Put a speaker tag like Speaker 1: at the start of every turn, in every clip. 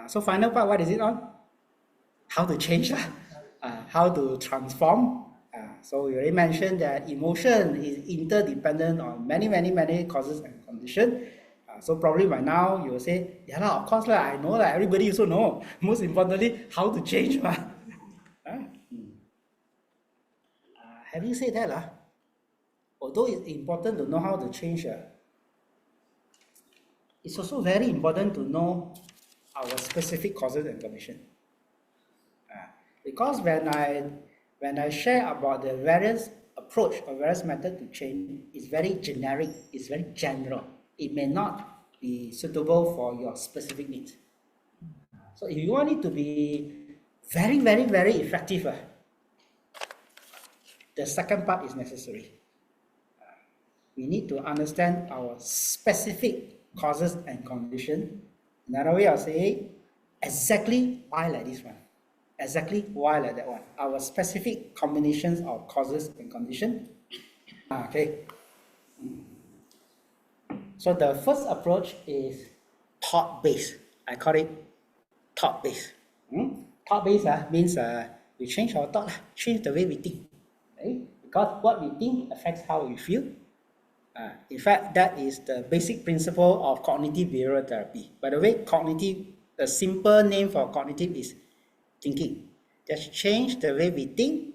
Speaker 1: So final part, what is it on? How to change, how to transform. So we already mentioned that emotion is interdependent on many causes and conditions. So probably by now you will say, yeah lah, of course lah, I know lah, everybody also know. Most importantly, how to change. Having said that, although it's important to know how to change, it's also very important to know our specific causes and conditions. Because when I share about the various approach or various method to change, it's very generic, it's very general. It may not be suitable for your specific needs. So if you want it to be very effective, the second part is necessary. We need to understand our specific causes and conditions. Another way I'll say, exactly why like this one. Exactly why like that one. Our specific combinations of causes and conditions. Okay. So the first approach is thought-based. I call it thought-based. Thought-based means we change our thought, change the way we think. Right? Because what we think affects how we feel. In fact, that is the basic principle of cognitive behavioral therapy. By the way, cognitive, the simple name for cognitive is thinking. Just change the way we think,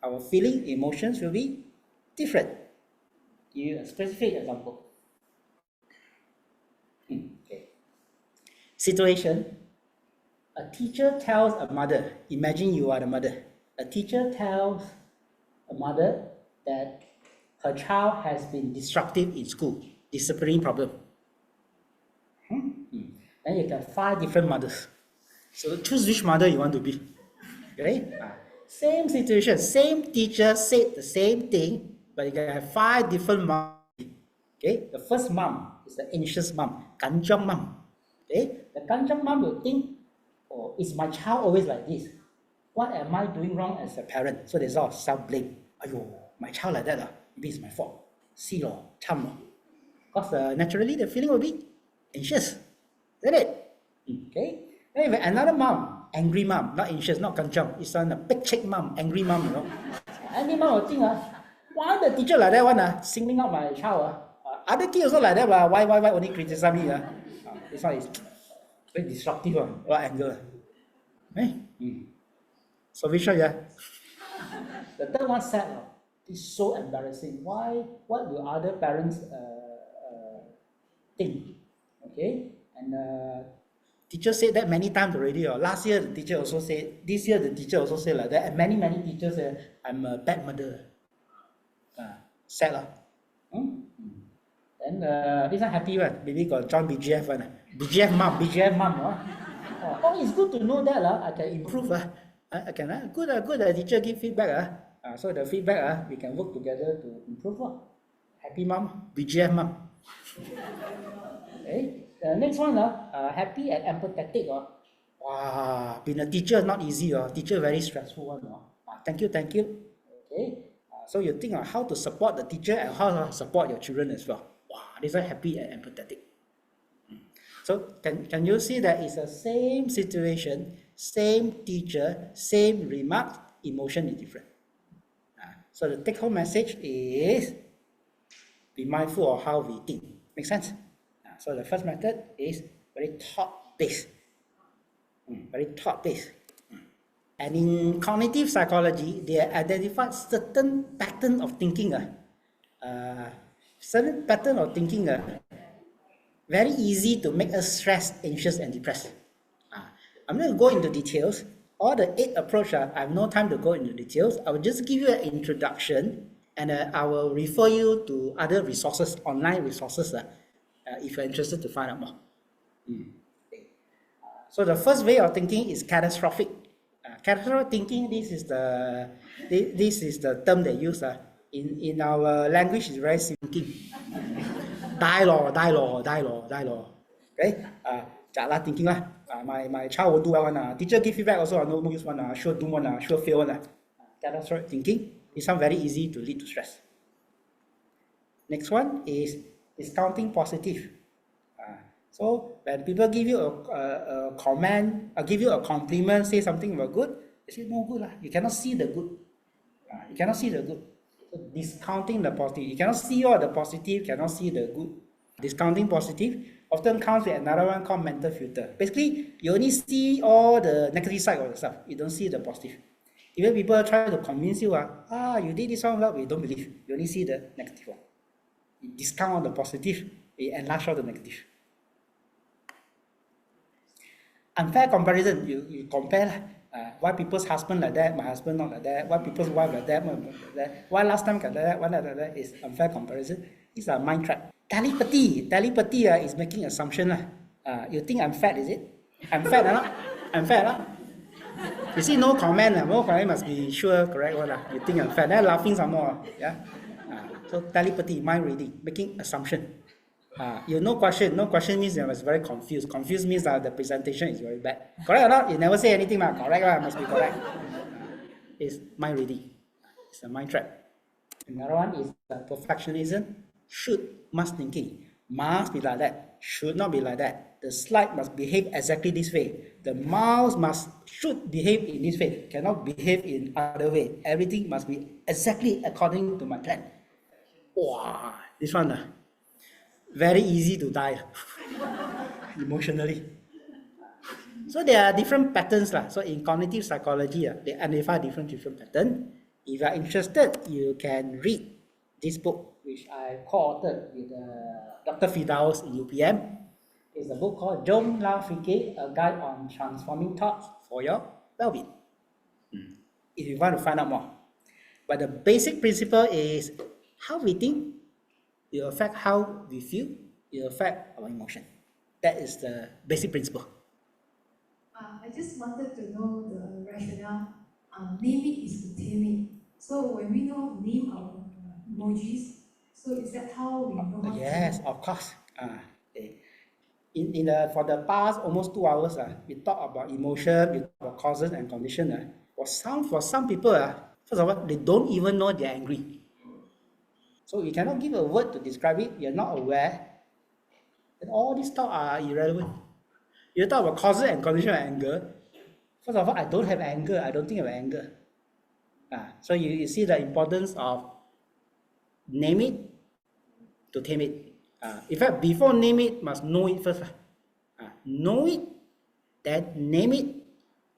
Speaker 1: our feeling, emotions will be different. Give you a specific example. Okay. Situation. A teacher tells a mother, imagine you are the mother. A teacher tells a mother that her child has been disruptive in school, disciplinary problem. Then you can 5 different mothers. So choose which mother you want to be. Okay? Same situation, same teacher said the same thing, but you can have 5 different moms. Okay? The first mom is the anxious mom, kanchong mom. Okay? The kanchong mom will think, oh, is my child always like this? What am I doing wrong as a parent? So there's all self-blame. Ayo, my child like that, maybe it's my fault. See lo, cham lo. Because naturally the feeling will be anxious. Isn't it? Okay? Then if another mom, angry mom, not anxious, not kanchong, it's on a big check mom, angry mom, you know. Angry mom will think, why the teacher like that one, singling out my child? Other kids also like that, why only criticize me? This one is very disruptive, or anger. Okay? So which one, The third one said, it's so embarrassing. Why? What will other parents think? Okay? And teacher said that many times already. Last year the teacher also said, this year the teacher also said like that. And many teachers say, I'm a bad mother. Sad. Then this one happy one. Maybe got join BGF one. BGF mom. Oh, it's good to know that I can improve. I can good teacher give feedback. So the feedback we can work together to improve. Happy mom, BGF mom. Okay. The next one, happy and empathetic. Wow, being a teacher not easy. Teacher very stressful one. Thank you. Okay. So you think of how to support the teacher and how to support your children as well. Wow, this is happy and empathetic. So can you see that it's the same situation, same teacher, same remarks, emotion is different. So the take-home message is be mindful of how we think. Make sense? So the first method is very thought-based. Very thought-based. And in cognitive psychology, they identified certain pattern of thinking. Certain pattern of thinking very easy to make us stressed, anxious, and depressed. I'm not going to go into details. All the 8 approaches, I have no time to go into details. I will just give you an introduction, and I will refer you to other resources, online resources, if you're interested to find out more. So the first way of thinking is catastrophic. Catastrophic thinking, this is the term they use. In our language, is very sinking. Die law. Okay? Thinking my child will do well one. Teacher give feedback also, no use one. Sure do one. Sure fail one. Catastrophic thinking is very easy to lead to stress. Next one is discounting positive. So when people give you a comment, or give you a compliment, say something about good, they say no good lah. You cannot see the good. You cannot see the good. So discounting the positive. You cannot see all the positive, cannot see the good. Discounting positive often comes with another one called mental filter. Basically, you only see all the negative side of the stuff. You don't see the positive. Even people try to convince you, you did this one well, we don't believe. You only see the negative one. You discount all the positive, you enlarge all the negative. Unfair comparison, you compare why people's husband like that, my husband not like that, why people's wife like that, my wife like that, why last time like that, why like that, is unfair comparison. It's a mind trap. Telepathy is making assumption. You think I'm fat, is it? I'm fat or not? I'm fat or not? You see, no comment, must be sure, correct one. You think I'm fat, then laughing some more. Yeah? So telepathy, mind reading, making assumption. You no question means you was very confused. Confused means that the presentation is very bad. Correct or not? You never say anything, correct, must be correct. It's mind reading. It's a mind trap. Another one is perfectionism. Must thinking. Must be like that. Should not be like that. The slide must behave exactly this way. The mouse should behave in this way. Cannot behave in other way. Everything must be exactly according to my plan. Wow, this one very easy to die emotionally. So there are different patterns. So in cognitive psychology, they identify different patterns. If you are interested, you can read this book, which I co-authored with Dr. Firdaus in UPM. It's a book called Jom La Fikir, A Guide on Transforming Thoughts for Your Well-being. If you want to find out more. But the basic principle is how we think will affect how we feel, it will affect our emotion. That is the basic principle.
Speaker 2: I just wanted to know the rationale. Name it is to tame it. So when we know how to name our emojis, so is that how we know how
Speaker 1: Yes, of course. For the past almost 2 hours, we talk about emotion, we talk about causes and condition. For some people, first of all, they don't even know they're angry. So you cannot give a word to describe it, you're not aware, and all these thoughts are irrelevant. You talk about causes and condition of anger. First of all, I don't have anger, I don't think of anger. So you see the importance of name it to tame it. In fact, before name it, must know it first. Know it, then name it,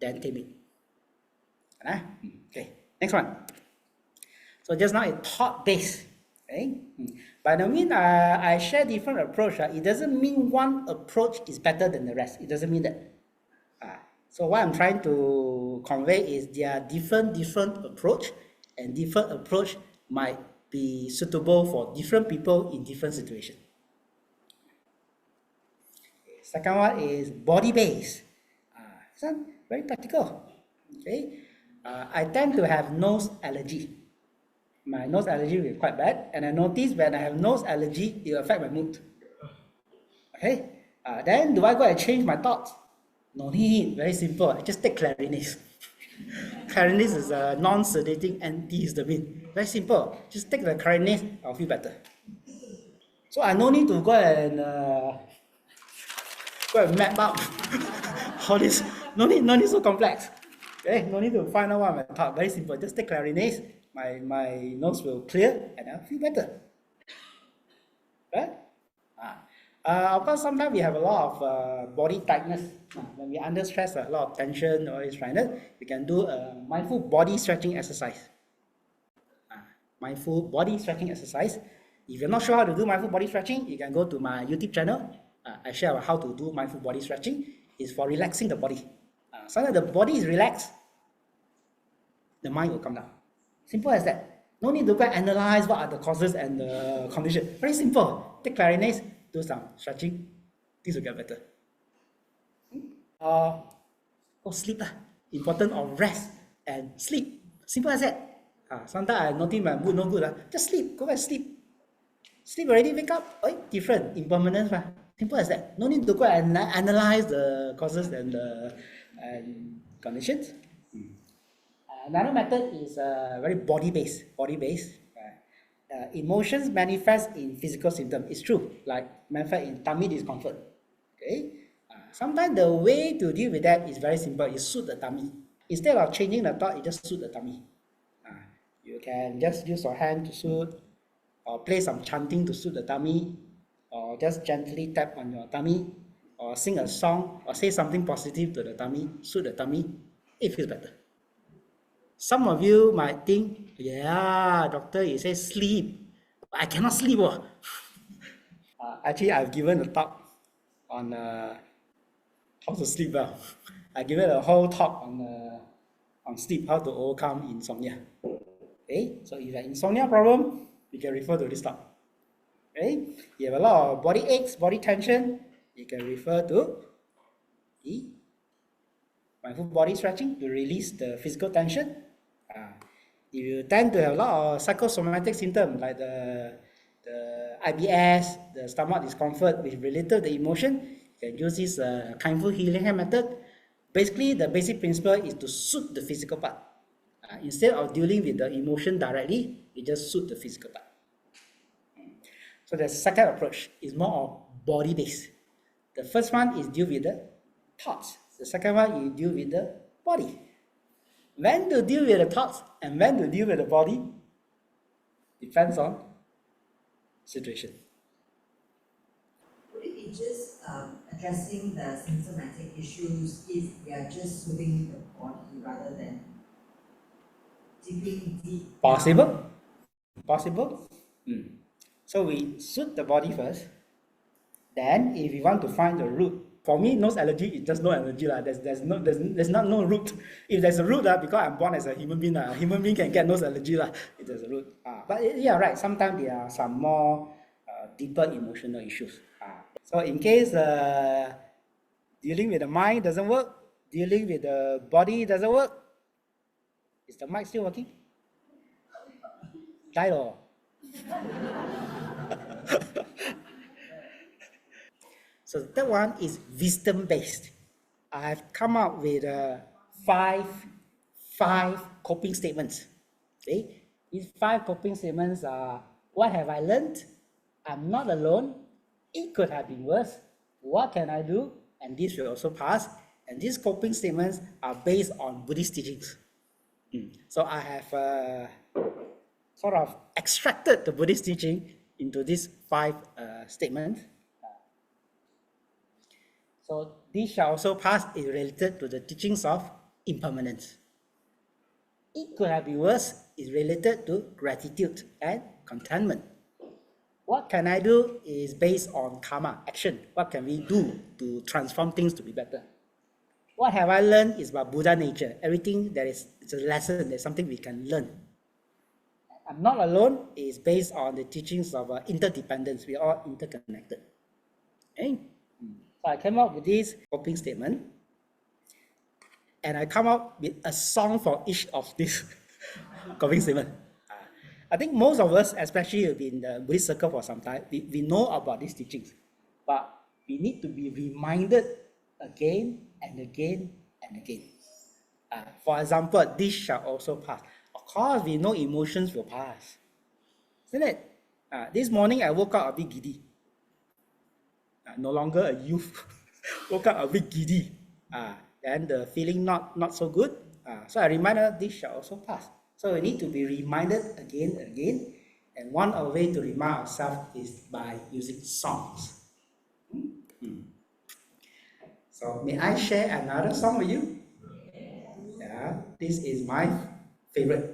Speaker 1: then tame it. Okay, next one. So just now it's thought-based. Okay? But I mean, I share different approach. It doesn't mean one approach is better than the rest. It doesn't mean that. So what I'm trying to convey is there are different approach, and different approach might be suitable for different people in different situations. Second one is body-based. This one very practical. Okay, I tend to have nose allergy. My nose allergy is quite bad, and I notice when I have nose allergy, it will affect my mood. Okay, then do I go and change my thoughts? No need, very simple. I just take Clarinet. Clarinet is a non-sedating antihistamine. Very simple. Just take the Clarinet, I'll feel better. So I no need to go and map out all this. No need so complex. Okay, no need to find out what my thought. Very simple. Just take Clarinet. My nose will clear and I'll feel better. Right? Of course, sometimes we have a lot of body tightness. When we're under stress, a lot of tension or dryness, we can do a mindful body stretching exercise. Mindful body stretching exercise. If you're not sure how to do mindful body stretching, you can go to my YouTube channel. I share how to do mindful body stretching. It's for relaxing the body. Sometimes the body is relaxed, the mind will come down. Simple as that. No need to go and analyze what are the causes and the condition. Very simple. Take Clarinet, do some stretching, things will get better. Sleep. Important of rest and sleep. Simple as that. Sometimes I notice my mood no good. Just sleep. Go and sleep. Sleep already, wake up. Different. Impermanence. Simple as that. No need to go and analyze the causes and conditions. Another method is very body-based. Emotions manifest in physical symptoms. It's true. Like manifest in tummy discomfort. Okay? Sometimes the way to deal with that is very simple. You suit the tummy. Instead of changing the thought, you just suit the tummy. You can just use your hand to soothe, or play some chanting to soothe the tummy, or just gently tap on your tummy, or sing a song, or say something positive to the tummy, soothe the tummy. It feels better. Some of you might think, yeah, doctor, you say sleep. I cannot sleep. Actually, I've given a talk on how to sleep well. I given a whole talk on sleep, how to overcome insomnia. Okay, so if you have insomnia problem, you can refer to this talk. Okay, you have a lot of body aches, body tension, you can refer to the mindful body stretching to release the physical tension. If you tend to have a lot of psychosomatic symptoms like the IBS, the stomach discomfort, which is related to the emotion, you can use this Kindful healing hand method. Basically, the basic principle is to soothe the physical part. Instead of dealing with the emotion directly, you just soothe the physical part. So the second approach is more of body-based. The first one is deal with the thoughts. The second one is deal with the body. When to deal with the thoughts and when to deal with the body depends on situation.
Speaker 3: Would it be just addressing the symptomatic issues if we are just soothing the body rather than digging deep?
Speaker 1: Possible? Possible? So we soothe the body first. Then if we want to find the root, for me, nose allergy is just no allergy. There's not no root. If there's a root, because I'm born as a human being can get nose allergy if there's a root. But yeah, right, sometimes there are some more deeper emotional issues. So in case dealing with the mind doesn't work, dealing with the body doesn't work, is the mic still working? Died or? So the third one is wisdom-based. I've come up with five coping statements. Okay? These 5 coping statements are: what have I learned? I'm not alone. It could have been worse. What can I do? And this will also pass. And these coping statements are based on Buddhist teachings. So I have sort of extracted the Buddhist teaching into these 5 statements. So this shall also pass is related to the teachings of impermanence. It could have been worse is related to gratitude and contentment. What can I do is based on karma, action. What can we do to transform things to be better? What have I learned is about Buddha nature. Everything that is, it's a lesson, there's something we can learn. I'm not alone is based on the teachings of interdependence. We are all interconnected. Okay? So I came up with this coping statement, and I come up with a song for each of these coping statements. I think most of us, especially in the Buddhist circle for some time, we know about these teachings, but we need to be reminded again and again and again. For example, this shall also pass. Of course, we know emotions will pass, isn't it? This morning I woke up a bit giddy. No longer a youth, woke up a bit giddy. And the feeling not so good. So I remind her, this shall also pass. So we need to be reminded again and again. And one of the ways to remind ourselves is by using songs. So may I share another song with you? Yeah, this is my favorite.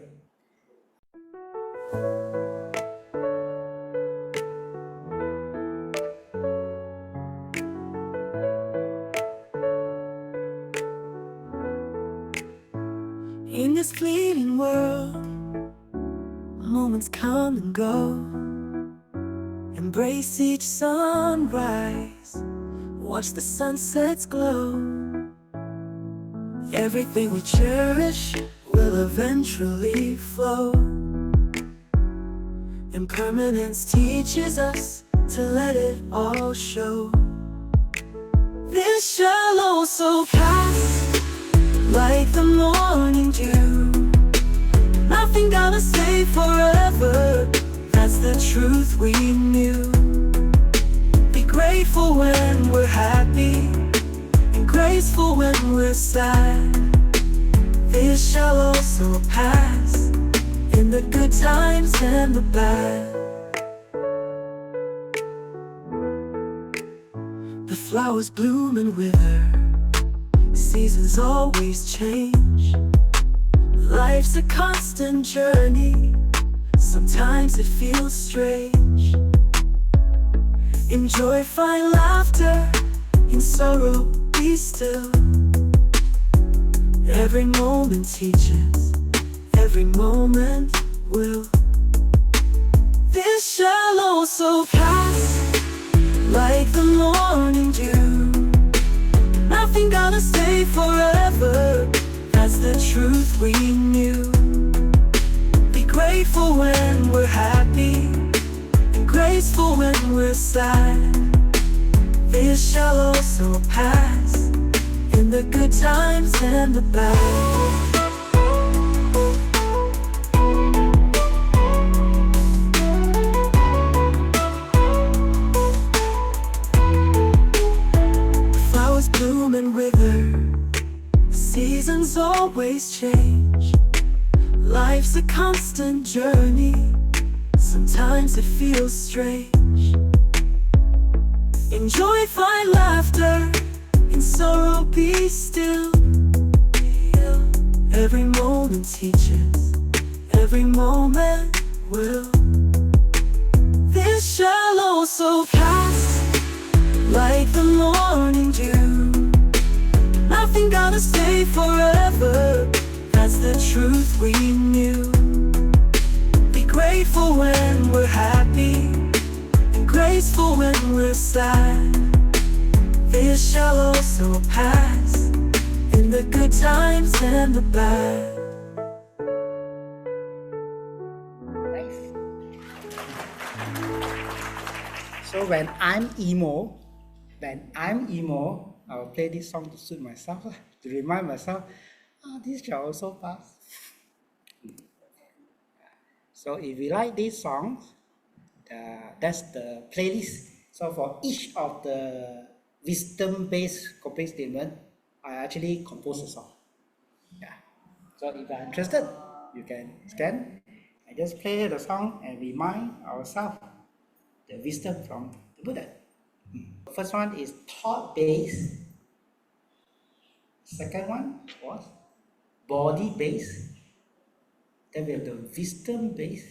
Speaker 4: In this fleeting world, moments come and go. Embrace each sunrise, watch the sunsets glow. Everything we cherish will eventually flow. Impermanence teaches us to let it all show. This shall also pass, like the morning dew. Nothing gonna stay forever, that's the truth we knew. Be grateful grateful when we're happy, and graceful when we're sad. This shall also pass, in the good times and the bad. The flowers bloom and wither, seasons always change. Life's a constant journey, sometimes it feels strange. Enjoy, find laughter, in sorrow be still. Every moment teaches, every moment will. This shall also pass, like the morning dew. Nothing gonna stay forever, that's the truth we knew. Be grateful when we're happy, and graceful when we're sad. This shall also pass, in the good times and the bad. Flowers bloom and wither, seasons always change. Life's a constant journey, sometimes it feels strange. Enjoy, find laughter, in sorrow be still. Every moment teaches, every moment will. This shall also pass, like the morning dew. Nothing gonna stay forever, that's the truth we knew. Be grateful when we're happy, and graceful when we're sad. This shall also pass, in the good times and the bad.
Speaker 1: Nice. So when I'm emo, I'll play this song to soothe myself, to remind myself, this shall also pass. So if you like these songs, that's the playlist. So for each of the wisdom-based coping statement, I actually compose a song. Yeah. So if you're interested, you can scan and just play the song and remind ourselves the wisdom from the Buddha. The first one is thought-based. Second one was body-based. Then we have the wisdom-based.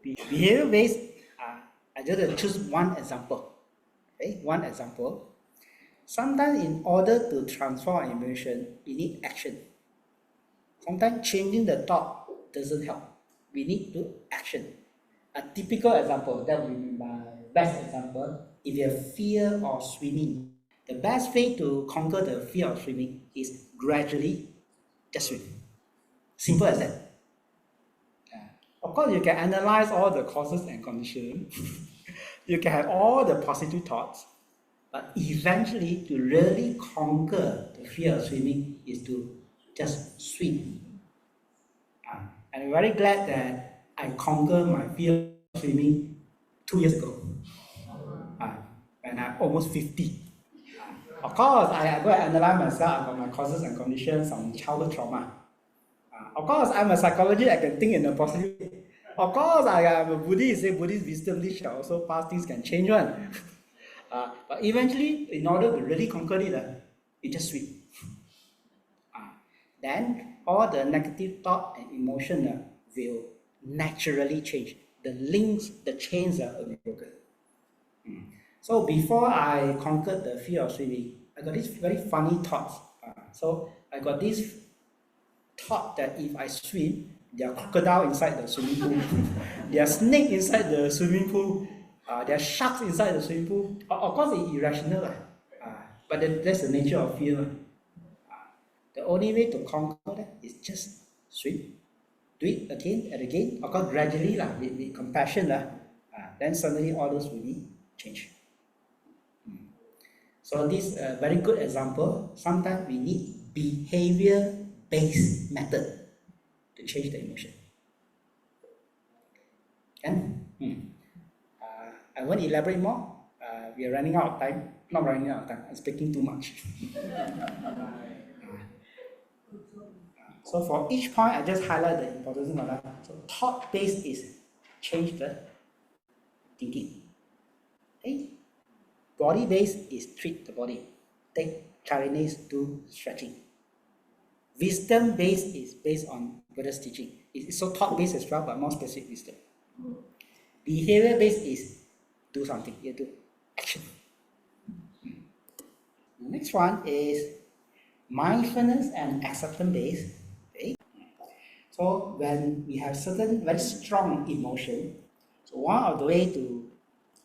Speaker 1: Behavior-based, I just choose one example. Okay, one example. Sometimes in order to transform our emotion, we need action. Sometimes changing the thought doesn't help. We need to action. A typical example, that would be my best example. If you have fear of swimming, the best way to conquer the fear of swimming is gradually just swim. Simple as that. Of course, you can analyze all the causes and conditions. You can have all the positive thoughts. But eventually, to really conquer the fear of swimming is to just swim. And I'm very glad that I conquered my fear of swimming 2 years ago, when I'm almost 50. Of course, I go and analyze myself about my causes and conditions, some childhood trauma. Of course, I'm a psychologist, I can think in a positive way. Of course, I am a Buddhist, say Buddhist wisdom, this shall also pass, things can change one. But eventually, in order to really conquer it, you just swim. Then all the negative thought and emotion will naturally change. The links, the chains will be broken. So before I conquered the fear of swimming, I got this very funny thoughts. So I got this thought that if I swim, there are crocodile inside the swimming pool, there are snake inside the swimming pool, there are sharks inside the swimming pool. Of course, it's irrational, but that's the nature of fear. The only way to conquer that is just swim. Do it again and again, of course gradually with compassion, then suddenly all those will be changed. So this very good example. Sometimes we need behavior-based method to change the emotion. And I want to elaborate more. We are running out of time. Not running out of time, I'm speaking too much. So for each point, I just highlight the importance of that. So thought-based is change the thinking. Okay? Body-based is treat the body. Take kindness, do stretching. Wisdom-based is based on Buddhist teaching. It's so thought-based as well, but more specific wisdom. Behavior-based is do something, you do action. The next one is mindfulness and acceptance-based. Okay? So when we have certain very strong emotion, so one of the way to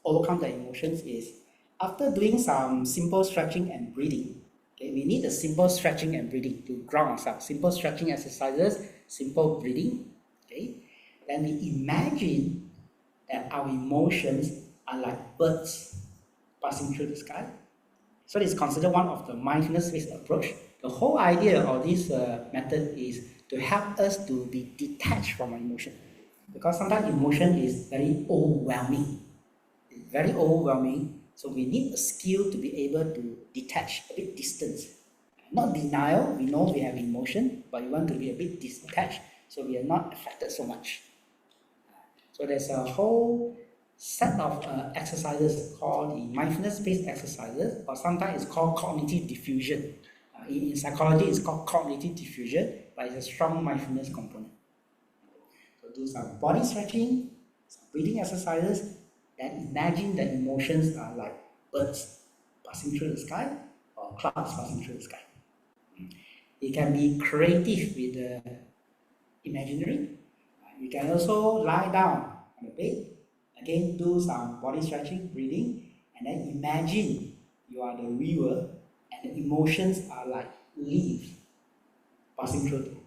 Speaker 1: overcome the emotions is after doing some simple stretching and breathing. Okay, we need a simple stretching and breathing to ground ourselves. Simple stretching exercises, simple breathing. Okay, then we imagine that our emotions are like birds passing through the sky. So it's considered one of the mindfulness-based approach. The whole idea of this method is to help us to be detached from our emotion. Because sometimes emotion is very overwhelming. It's very overwhelming. So we need a skill to be able to detach, a bit distance. Not denial, we know we have emotion, but we want to be a bit detached so we are not affected so much. So there's a whole set of exercises called the mindfulness-based exercises, or sometimes it's called cognitive diffusion. In psychology, it's called cognitive diffusion, but it's a strong mindfulness component. So do some body stretching, some breathing exercises, then imagine that emotions are like birds passing through the sky or clouds passing through the sky. You can be creative with the imaginary. You can also lie down on the bed, again do some body stretching, breathing, and then imagine you are the river and the emotions are like leaves passing through.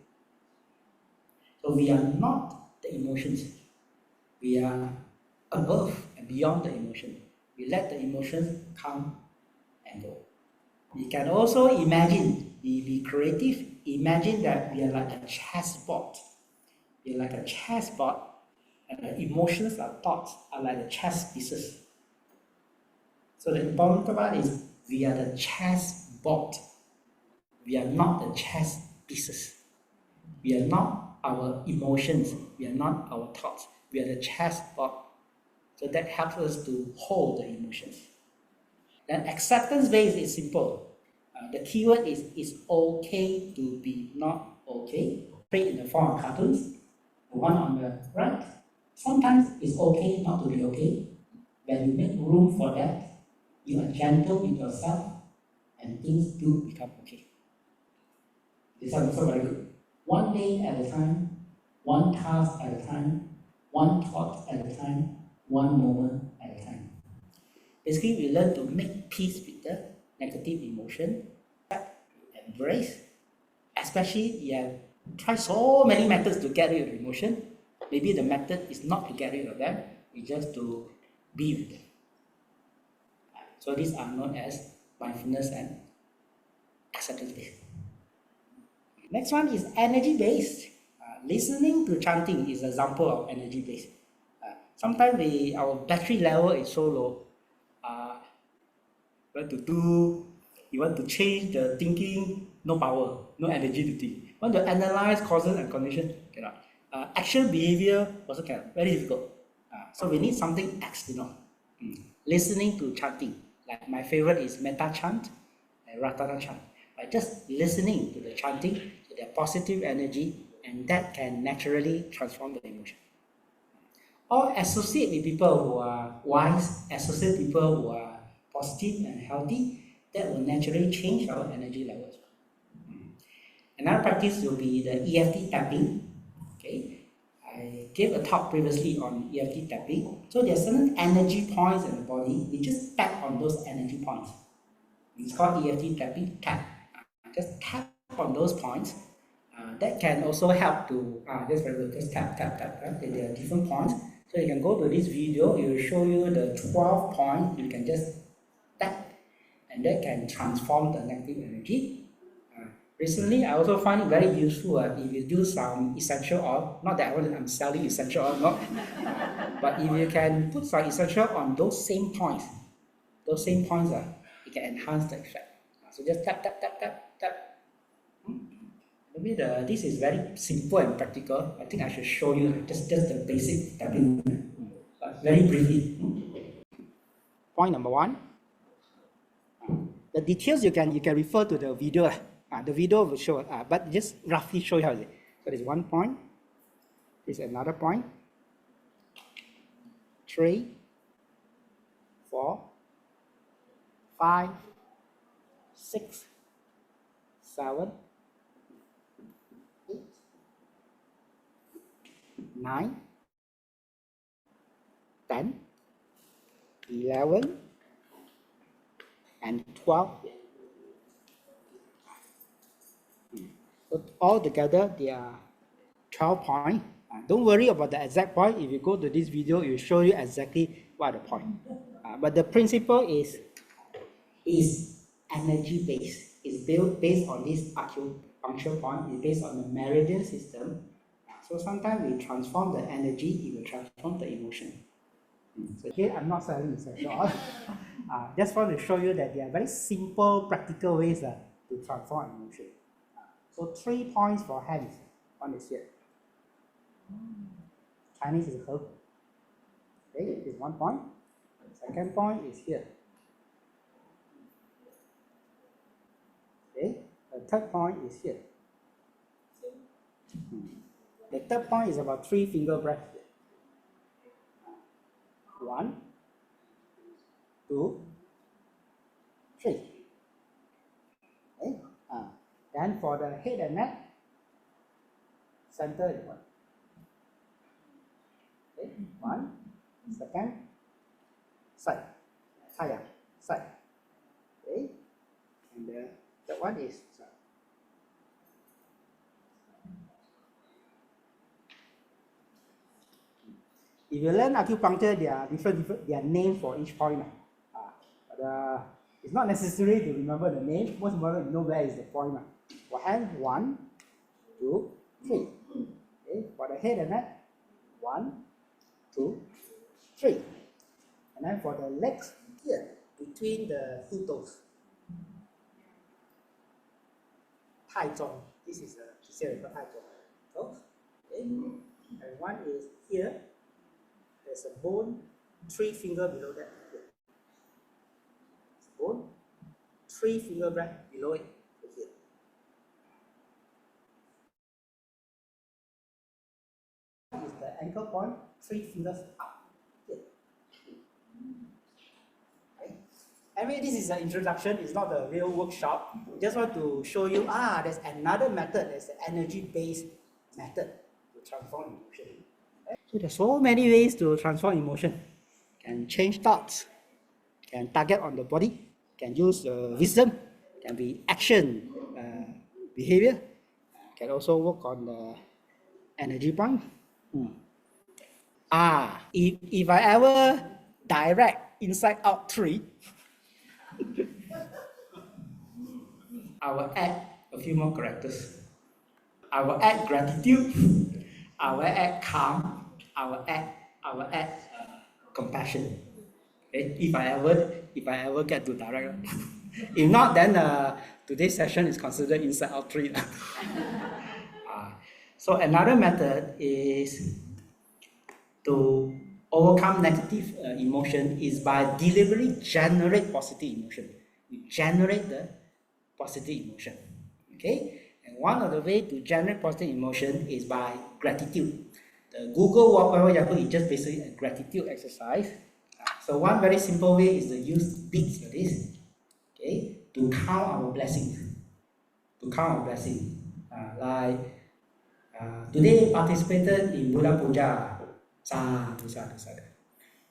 Speaker 1: So we are not the emotions. We are above and beyond the emotion. We let the emotions come and go. We can also imagine, be creative, imagine that we are like a chessboard. We are like a chessboard, and the emotions or thoughts are like the chess pieces. So the important part is we are the chessboard. We are not the chess pieces. We are not our emotions. We are not our thoughts. We are the chessboard. So that helps us to hold the emotions. Then acceptance-based is simple. The keyword is it's okay to be not okay. Played in the form of cartoons. The one on the right. Sometimes it's okay not to be okay. When you make room for that, you are gentle with yourself and things do become okay. This is also very good. One day at a time, one task at a time, one thought at a time, one moment at a time. Basically, we learn to make peace with the negative emotion, embrace, especially you have tried so many methods to get rid of emotion. Maybe the method is not to get rid of them, it's just to be with them. So these are known as mindfulness and acceptance-based. Next one is energy-based. Listening to chanting is an example of energy-based. Sometimes our battery level is so low. You want to change the thinking, no power, no energy to think. Want to analyze causes and conditions, cannot. Action behavior also cannot, very difficult. So we need something external. Listening to chanting, like my favorite is metta chant and ratana chant. By just listening to the chanting, to their positive energy, and that can naturally transform the emotion. Or associate with people who are wise, associate with people who are positive and healthy, that will naturally change our energy levels. Another practice will be the EFT tapping. Okay, I gave a talk previously on EFT tapping. So there are certain energy points in the body. We just tap on those energy points. It's called EFT tapping. Tap. Just tap on those points. That can also help to just very good. Just tap, tap, tap, tap. There are different points. So you can go to this video. It will show you the 12 points. You can just tap, and that can transform the negative energy. Recently, I also find it very useful if you do some essential oil. Not that I'm selling essential oil, not. But if you can put some essential on those same points, those same points, it can enhance the effect. So just tap, tap, tap, tap, tap. Maybe this is very simple and practical. I think I should show you just the basic tapping, but very briefly. Point number one. The details you can refer to the video. The video will show, but just roughly show you how it is. So there's 1 point. There's another point. 3, 4, 5, 6, 7, 8, 9, 10, 11, and 12. So all together, there are 12 points. Don't worry about the exact point. If you go to this video, it will show you exactly what are the point. But the principle is energy based. It's based on this acupuncture point. It's based on the meridian system. So sometimes we transform the energy, it will transform the emotion. So here I'm not selling this at all. Just want to show you that there are very simple, practical ways to transform emotion. So 3 points for hands. One is here. Chinese is herb. Okay, is 1 point. Second point is here. Okay, the third point is here. The third point is about 3 finger breath. 1, 2, 3. Okay. Then for the head and neck, center is 1. Okay. 1, second, side, sayang, side. Okay. And the third one is side. If you learn acupuncture, there are different names for each point. But it's not necessary to remember the name. Most important to know where is the point. For hand, 1, 2, 3. Okay. For the head and neck, 1, 2, 3. And then for the legs, here, between the 2 toes. Tai Zhong. This is a physical Tai Zhong. Toes. Okay. And one is here. There's a bone, 3 finger below that. Here. Bone, 3 finger breath below it. Here. Is the ankle point, 3 fingers up. Here. Okay. Anyway, this is an introduction. It's not a real workshop. We just want to show you, there's another method. There's an energy-based method to transform emotion. So there's so many ways to transform emotion. Can change thoughts, can target on the body, can use wisdom, can be action, behavior, can also work on the energy point. If I ever direct inside out 3, I will add a few more characters. I will add gratitude, I will add calm, I will add compassion. Okay? If I ever get to direct. If not, then today's session is considered inside out 3. So another method is to overcome negative emotion is by deliberately generate positive emotion. You generate the positive emotion. Okay? And one of the ways to generate positive emotion is by gratitude. The Google Whatever Yahoo is just basically a gratitude exercise. So one very simple way is to use beads like this, okay, to count our blessings. To count our blessings. Today participated in Buddha Puja. Sadhu, sadhu, sadhu.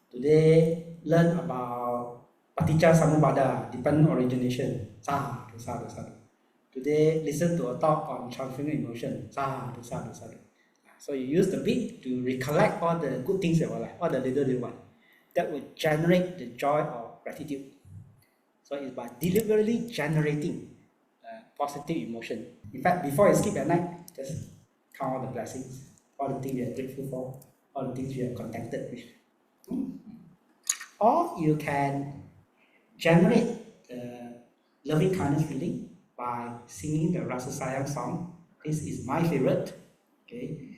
Speaker 1: Today learn about Paticca Samuppada, dependent origination. Sadhu, sadhu, sadhu. Today listen to a talk on transferring emotion. Sadhu, sadhu, sadhu. So you use the beat to recollect all the good things in our life, all the little ones. That will generate the joy of gratitude. So it's by deliberately generating positive emotion. In fact, before you sleep at night, just count all the blessings, all the things you are grateful for, all the things you are contented with. Or you can generate the loving kindness feeling by singing the Rasa Sayang song. This is my favorite. Okay,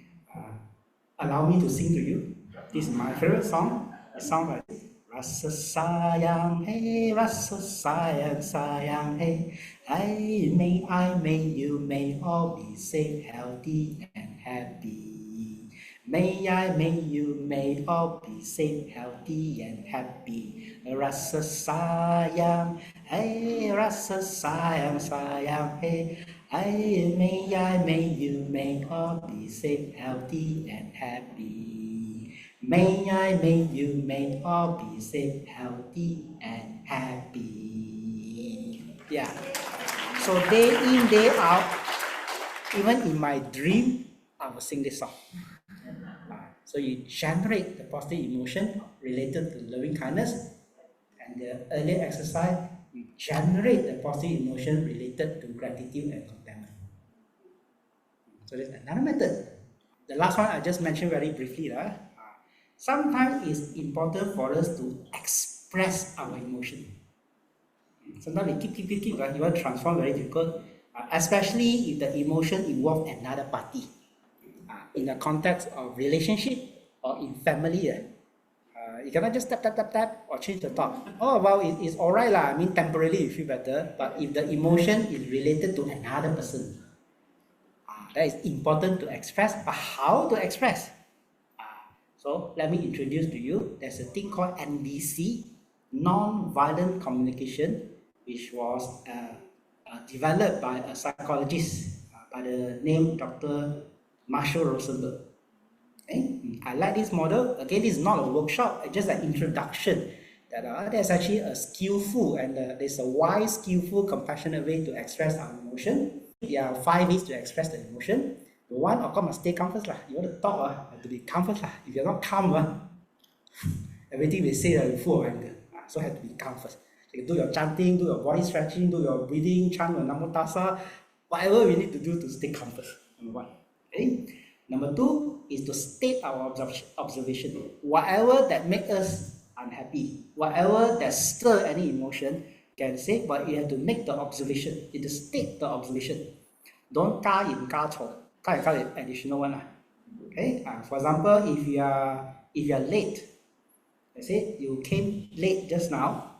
Speaker 1: allow me to sing to you. This is my favorite song. It sounds like Rasa Sayang, hey, Rasa Sayang, Sayang, hey. May you, may all be safe, healthy, and happy. May you, may all be safe, healthy, and happy. Rasa Sayang, hey, Rasa Sayang, Sayang, hey. May you, may all be safe, healthy, and happy. May you, may all be safe, healthy, and happy. Yeah. So day in, day out, even in my dream, I will sing this song. So you generate the positive emotion related to loving kindness, and the earlier exercise, you generate the positive emotion related to gratitude and contentment. So there's another method. The last one I just mentioned very briefly. Sometimes it's important for us to express our emotion. Sometimes we keep, you want to transform very difficult, especially if the emotion involves another party. In the context of relationship or in family. You cannot just tap or change the thought. Oh, well, it's alright lah. I mean, temporarily you feel better, but if the emotion is related to another person, that is important to express, but how to express? So let me introduce to you, there's a thing called NVC, non-violent communication, which was developed by a psychologist by the name Dr. Marshall Rosenberg. Okay? I like this model. Again, this is not a workshop, it's just an introduction that there's actually a skillful and there's a wise, skillful, compassionate way to express our emotion. There are 5 ways to express the emotion. The one, of course, must stay calm first. You want to talk, have to be calm first. If you're not calm, everything we say is full of anger. So have to be calm first. So you do your chanting, do your body stretching, do your breathing, chant your Namo Tassa, whatever we need to do to stay calm first. Number 1. Okay? Number 2 is to state our observation. Whatever that makes us unhappy, whatever that stirs any emotion, can say, but you have to make the observation. You have to state the observation. Don't ka in ka chou. Ka is additional one. Okay? For example, if you are late, let's say you came late just now,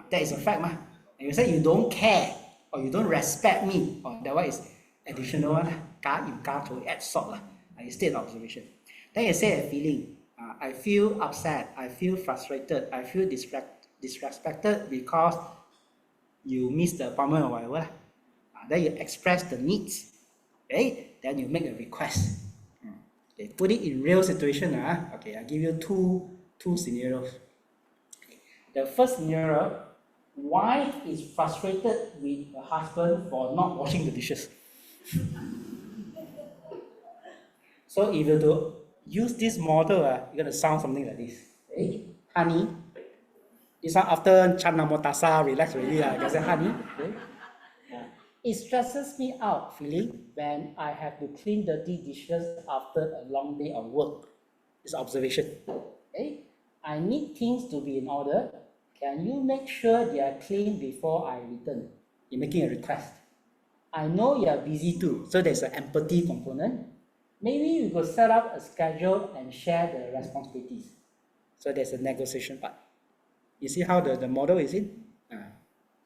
Speaker 1: that is a fact. And you say you don't care or you don't respect me, or that one is additional one. Ka in ka chou, add salt. You state the observation. Then you say a feeling. I feel upset, I feel frustrated, I feel disrespected because you missed the appointment or whatever. Then you express the needs. Okay? Then you make a request. Okay, put it in real situation. Okay, I'll give you two scenarios. Okay. The first scenario, wife is frustrated with her husband for not washing the dishes. So if you do use this model, you're going to sound something like this. Okay? Honey, this one after chant Namo Tassa, relax already. You can say, honey, okay? It stresses me out feeling when I have to clean dirty dishes after a long day of work. It's observation. Okay? I need things to be in order. Can you make sure they are clean before I return? You're making a request. I know you are busy too, so there's an empathy component. Maybe we could set up a schedule and share the responsibilities. So there's a negotiation part. You see how the model is in?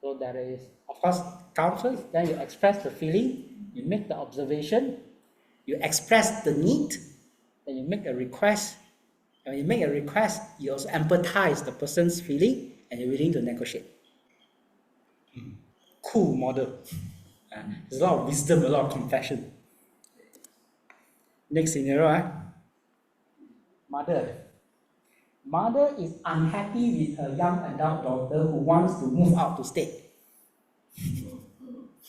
Speaker 1: So there is, of course, counsel, then you express the feeling, you make the observation, you express the need, then you make a request. When you make a request, you also empathize the person's feeling and you're willing to negotiate. Cool model. There's a lot of wisdom, a lot of compassion. Next scenario, mother. Mother is unhappy with her young adult daughter who wants to move out to stay.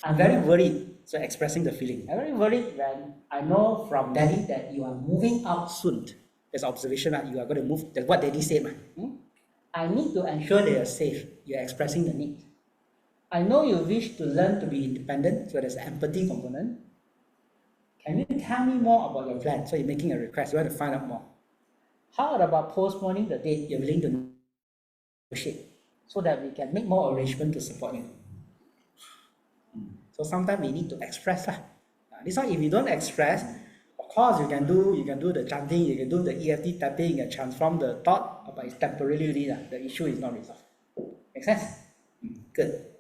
Speaker 1: I'm very worried, so expressing the feeling. I'm very worried when I know from daddy that you are moving out soon. There's observation that you are going to move. That's what daddy said. I need to ensure they are safe. You're expressing the need. I know you wish to learn to be independent, so there's an empathy component. Can you tell me more about your plan? So you're making a request, you want to find out more. How about postponing the date? You're willing to negotiate. so that we can make more arrangement to support you. So sometimes we need to express lah. This one, if you don't express, of course you can do the chanting, you can do the EFT tapping, you can transform the thought, but it's temporarily, the issue is not resolved. Make sense? Good.